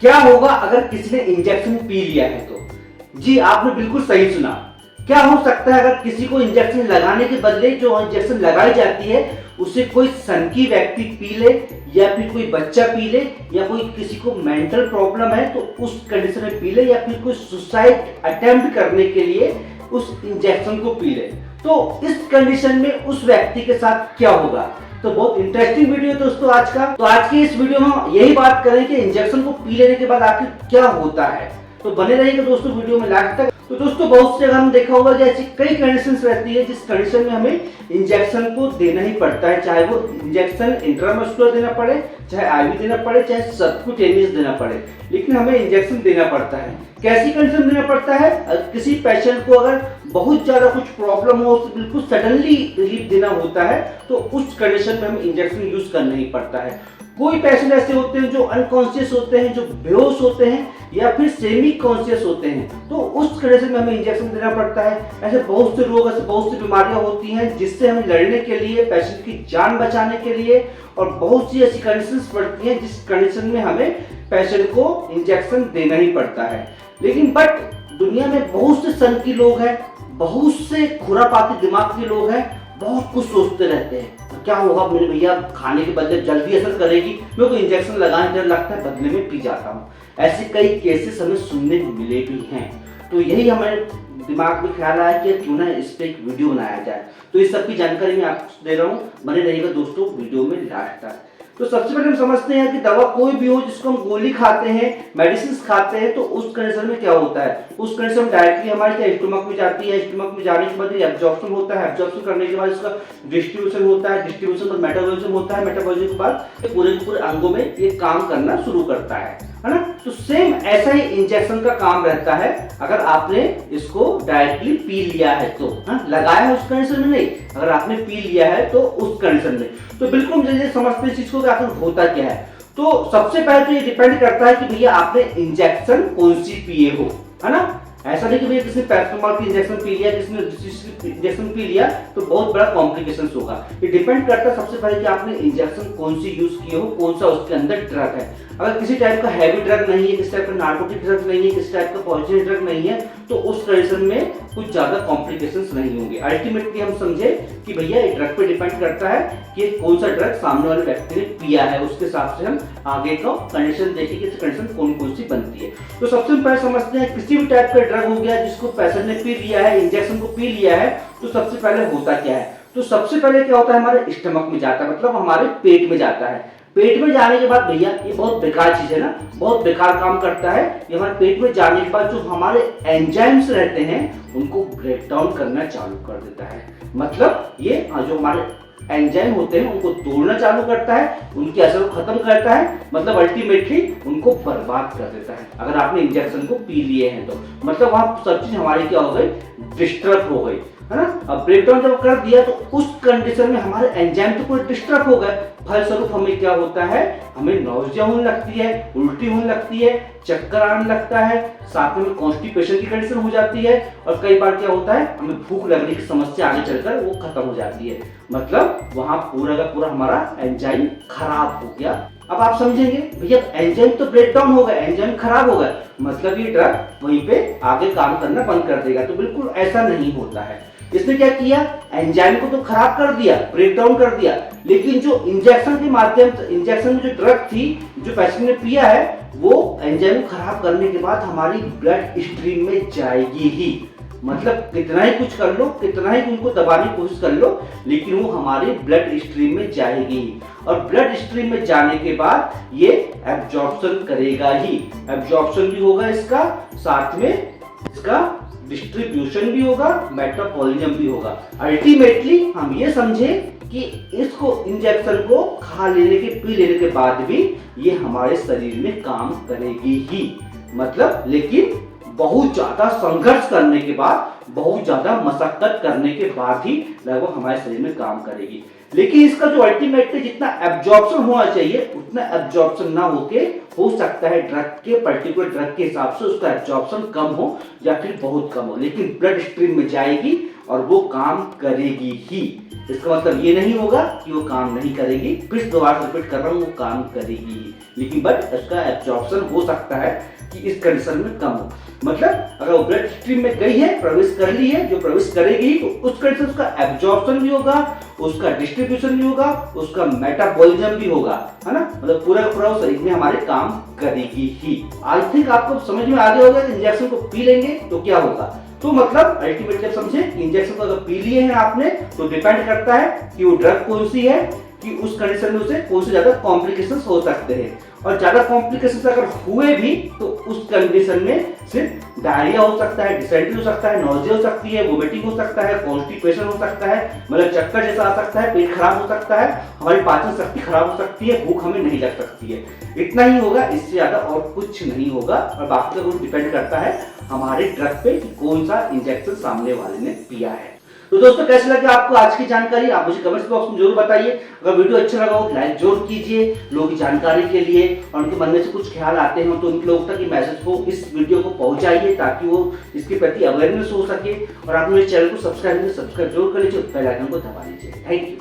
क्या होगा अगर किसी ने इंजेक्शन पी लिया है तो? जी आपने बिल्कुल सही सुना। क्या हो सकता है अगर किसी को इंजेक्शन लगाने के बदले जो इंजेक्शन लगाई जाती है उसे कोई सनकी व्यक्ति पी ले, या फिर कोई बच्चा पी ले, या कोई किसी को मेंटल प्रॉब्लम है तो उस कंडीशन में पी ले, या फिर कोई सुसाइड अटेम्प्ट करने के लिए उस इंजेक्शन को पी ले, तो इस कंडीशन में उस व्यक्ति के साथ क्या होगा? तो बहुत इंटरेस्टिंग वीडियो दोस्तों आज का। तो आज की इस वीडियो में हम यही बात करें कि इंजेक्शन को पी लेने के बाद आखिर क्या होता है। तो बने रहिएगा दोस्तों वीडियो में लास्ट तक। तो दोस्तों बहुत से जगह हम देखा होगा कि ऐसी कई कंडीशंस रहती है जिस कंडीशन में हमें इंजेक्शन को देना ही पड़ता है, चाहे वो इंजेक्शन इंट्रामस्कुलर देना पड़े, चाहे आईवी देना पड़े, चाहे सबक्यूटेनियस देना पड़े, लेकिन हमें इंजेक्शन देना पड़ता है। कैसी कंडीशन देना पड़ता है? किसी पेशेंट को अगर बहुत ज्यादा कुछ प्रॉब्लम हो, बिल्कुल सडनली रिलीफ देना होता है, तो उस कंडीशन में हमें इंजेक्शन यूज करना ही पड़ता है। कोई पेशेंट ऐसे होते हैं जो अनकॉन्शियस होते हैं, जो बेहोश होते हैं, या फिर सेमी कॉन्शियस होते हैं, तो उस कंडीशन में हमें इंजेक्शन देना पड़ता है। ऐसे बहुत से रोग, ऐसे बहुत सी बीमारियां होती हैं जिससे हमें लड़ने के लिए, पेशेंट की जान बचाने के लिए, और बहुत सी ऐसी कंडीशंस पड़ती हैं जिस कंडीशन में हमें पेशेंट को इंजेक्शन देना ही पड़ता है। लेकिन बट दुनिया में बहुत से सनकी लोग हैं, बहुत से खुरापाती दिमाग के लोग हैं, बहुत कुछ सोचते रहते हैं क्या होगा मेरे भैया, खाने के बदले जल्दी असर करेगी, मेरे को इंजेक्शन लगाने डर लगता है, बदले में पी जाता हूँ। ऐसे कई केसेस हमें सुनने को मिले भी हैं। तो यही हमारे दिमाग में ख्याल आया कि क्यों ना इस पे एक वीडियो बनाया जाए। तो इस सब की जानकारी मैं आपको दे रहा हूँ, बने रहिएगा दोस्तों वीडियो में लास्ट तक। तो सबसे पहले हम समझते हैं कि दवा कोई भी हो जिसको हम गोली खाते हैं, मेडिसिन खाते हैं, तो उस कंडीशन में क्या होता है? उस कंडीशन में डायरेक्टली हमारे स्टमक में जाती है, स्टमक में जाने के बाद एब्जॉर्प्शन होता है, एब्जॉर्प्शन करने के बाद इसका डिस्ट्रीब्यूशन होता है, डिस्ट्रीब्यूशन पर मेटाबॉलिज्म होता है, मेटाबॉलिज्म के बाद पूरे के पूरे अंगों में ये काम करना शुरू करता है ना। तो सेम ऐसा ही इंजेक्शन का काम रहता है अगर आपने इसको डायरेक्टली पी लिया है तो। लगाया है उस कंडीशन में नहीं, अगर आपने पी लिया है तो उस कंडीशन में। तो बिल्कुल जैसे समझते हैं चीज को कि आखिर होता क्या है। तो सबसे पहले तो ये डिपेंड करता है कि भैया आपने इंजेक्शन कौन सी पिए हो, है ना। ऐसा नहीं कि भैया किसी ने पैरासिटामोल की इंजेक्शन पी लिया, किसी ने इंजेक्शन पी लिया तो बहुत बड़ा कॉम्प्लिकेशन होगा। ये डिपेंड करता है सबसे पहले कि आपने इंजेक्शन कौन सी यूज किए हो, कौन सा उसके अंदर ड्रग है। अगर किसी टाइप का हैवी ड्रग नहीं है, किसी टाइप का नार्कोटिक ड्रग नहीं है, किसी टाइप का पॉइजन ड्रग नहीं है, तो उस कंडीशन में कुछ ज्यादा कॉम्प्लिकेशंस नहीं होंगे। अल्टीमेटली हम समझे कि भैया ये ड्रग पे डिपेंड करता है कि कौन सा ड्रग सामने वाले व्यक्ति ने पिया है, उसके हिसाब से हम आगे का कंडीशन देखें कि कंडीशन कौन कौन सी बनती है। तो सबसे पहले समझते हैं किसी भी टाइप का ड्रग हो गया जिसको पेशेंट ने पी लिया है, इंजेक्शन को पी लिया है, तो सबसे पहले होता क्या है? तो सबसे पहले क्या होता है, हमारे स्टमक में जाता है, मतलब हमारे पेट में जाता है। पेट में जाने के बाद भैया ये बहुत बेकार चीज है ना, बहुत बेकार काम करता है। ये हमारे पेट में जाने के बाद जो हमारे एंजाइम्स रहते हैं उनको ब्रेक डाउन करना चालू कर देता है। मतलब ये जो हमारे एंजाइम होते हैं उनको तोड़ना चालू करता है, उनके असर को खत्म करता है, मतलब अल्टीमेटली उनको बर्बाद कर देता है। अगर आपने इंजेक्शन को पी लिए हैं तो मतलब वहां सब चीज हमारी क्या हो गई, डिस्टर्ब हो गई, है ना। अब ब्रेकडाउन जब कर दिया तो उस कंडीशन में हमारे एंजाइम तो पूरे डिस्टर्ब हो गए। फलस्वरूप हमें क्या होता है, हमें नौजिया होने लगती है, उल्टी होने लगती है, चक्कर आने लगता है, साथ में कॉन्स्टिपेशन की कंडीशन हो जाती है, और कई बार क्या होता है हमें भूख लगने की समस्या आगे चलकर वो खत्म हो जाती है। मतलब वहां पूरा का पूरा हमारा एंजाइम खराब हो गया। अब आप समझेंगे भैया एंजाइम तो ब्रेक डाउन हो गया, एंजाइम खराब हो गया, मतलब ये ड्रग वहीं पे आगे काम करना बंद कर देगा। तो बिल्कुल ऐसा नहीं होता है। इसने क्या किया, एंजाइम को तो खराब कर दिया, ब्रेक डाउन कर दिया, लेकिन जो इंजेक्शन के माध्यम से, इंजेक्शन में जो ड्रग थी जो पेशेंट ने पिया है, वो एंजाइम को खराब करने के बाद हमारी ब्लड स्ट्रीम में जाएगी ही। मतलब कितना ही कुछ कर लो, कितना ही उनको दबाने की कोशिश कर लो, लेकिन वो हमारी ब्लड स्ट्रीम में जाएगी, और ब्लड स्ट्रीम में जाने के बाद ये एब्जॉर्प्शन करेगा ही। एब्जॉर्प्शन भी होगा इसका, साथ में इसका डिस्ट्रीब्यूशन भी होगा, मेटाबॉलिज्म भी होगा। अल्टीमेटली हम ये समझे कि इसको इंजेक्शन को खा लेने के, पी लेने के बाद भी ये हमारे शरीर में काम करेगी ही। मतलब लेकिन बहुत ज्यादा संघर्ष करने के बाद, बहुत ज्यादा मशक्कत करने के बाद ही लगभग हमारे शरीर में काम करेगी। लेकिन इसका जो अल्टीमेटली जितना एब्जॉर्प्शन होना चाहिए उतना एब्जॉर्प्शन ना होके हो सकता है ड्रग के, पर्टिकुलर ड्रग के हिसाब से उसका एब्जॉर्प्शन कम हो या फिर बहुत कम हो, लेकिन ब्लड स्ट्रीम में जाएगी और वो काम करेगी ही। इसका मतलब ये नहीं होगा कि वो काम नहीं करेगी, फिर दोबारा रिपीट कर रहा हूँ, वो काम करेगी ही, लेकिन बट इसका एब्जॉर्प्शन हो सकता है कि इस कंडीशन में कम हो। मतलब अगर वो ब्लड स्ट्रीम में गई है, प्रवेश कर ली है, जो प्रवेश करेगी तो उस कंडीशन उसका एब्जॉर्प्शन भी होगा, उसका डिस्ट्रीब्यूशन भी होगा, उसका मेटाबॉलिज्म भी होगा, है ना। मतलब पूरा पूरा शरीर में हमारे काम करेगी ही। आई थिंक आपको समझ में आ गया होगा कि इंजेक्शन को पी लेंगे तो क्या होगा। तो मतलब अल्टीमेटली आप समझे, इंजेक्शन को अगर पी लिए हैं आपने तो डिपेंड करता है कि वो ड्रग कौन सी है, कि उस कंडीशन में उसे कौन से ज्यादा कॉम्प्लिकेशंस हो सकते हैं। और ज्यादा कॉम्प्लिकेशंस अगर हुए भी तो उस कंडीशन में सिर्फ डायरिया हो सकता है, डिसेंट्री हो सकता है, नॉजिया हो सकती है, वोमिटिंग हो सकता है, कॉन्स्टिपेशन हो सकता है, मतलब चक्कर जैसा आ सकता है, पेट खराब हो सकता है, हमारी पाचन शक्ति खराब हो सकती है, भूख हमें नहीं लग सकती है। इतना ही होगा, इससे ज्यादा और कुछ नहीं होगा। और बाकी का डिपेंड करता है हमारे ड्रग पे कि कौन सा इंजेक्शन सामने वाले ने पिया है। तो दोस्तों कैसे लगे आपको आज की जानकारी, आप मुझे कमेंट्स बॉक्स में जरूर बताइए। अगर वीडियो अच्छा लगा हो तो लाइक जरूर कीजिए लोगों की जानकारी के लिए, और उनके मन में से कुछ ख्याल आते हो तो उन लोगों तक ये मैसेज को, इस वीडियो को पहुंचाइए ताकि वो इसके प्रति अवेयरनेस हो सके। और आप मेरे चैनल को सब्सक्राइब जरूर कर लीजिए, बेल आइकन को दबा लीजिए। Thank you.